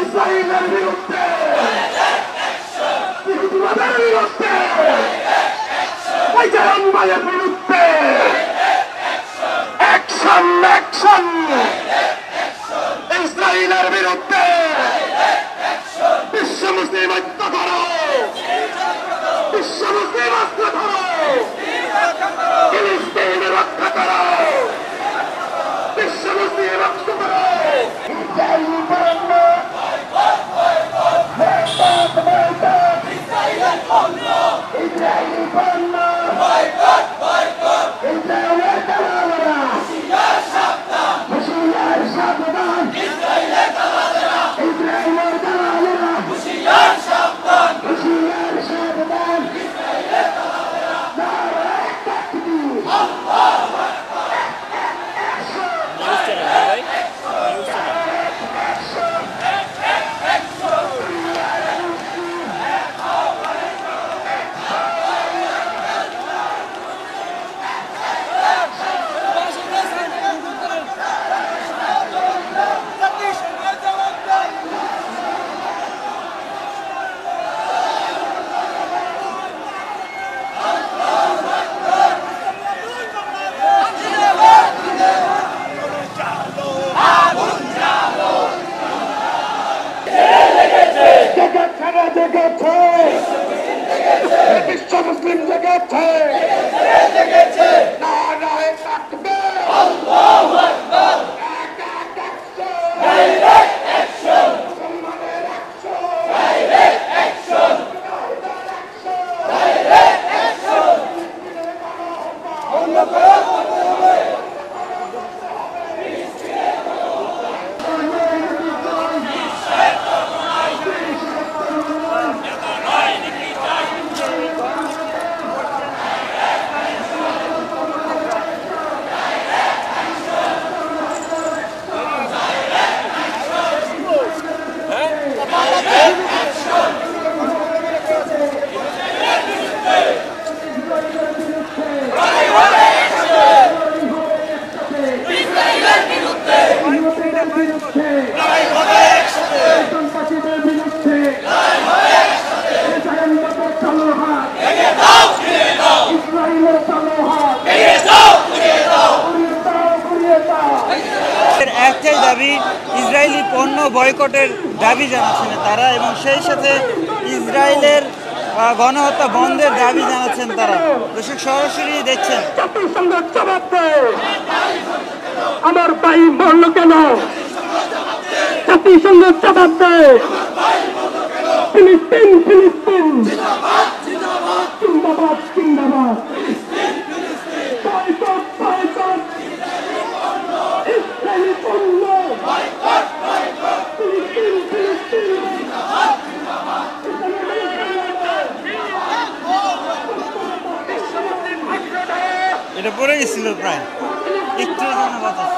ইসরায়েলের বিরুদ্ধে ইহুদিবাদের বিরুদ্ধে জাহান্নামের বিরুদ্ধে অ্যাকশন অ্যাকশন ইসরায়েলের বিরুদ্ধে বিশ্ব মুসলিম ঐক্য করো বিশ্ব মুসলিম ঐক্য করো ফিলিস্তিন রক্ষা করো বিশ্ব মুসলিম ঐক্য করো বিশ্ব মুসলিম জগতে নারায়ে তাকবীর আল্লাহু আকবার ডাইরেক্ট অ্যাকশন মুসলমানের action direct action direct action একটাই দাবি, ইসরায়েলি পণ্য বয়কটের দাবি জানাচ্ছেন তারা এবং সেই সাথে ইসরায়েলের গণহত্যা বন্ধের দাবি জানাচ্ছেন তারা। দর্শক সরাসরি দেখছেন আমার ভাই মরল কেন, জাতিসংঘ জবাব দেয়, ফিলিস্তিন ফিলিস্তিন জিন্দাবাদ জিন্দাবাদ বয়কট বয়কট ইসরায়েলি পণ্য বয়কট বয়কট ফিলিস্তিন ফিলিস্তিন জিন্দাবাদ জিন্দাবাদ এটা পড়ে গেছিল প্রায় একটু জন্য বাতাস।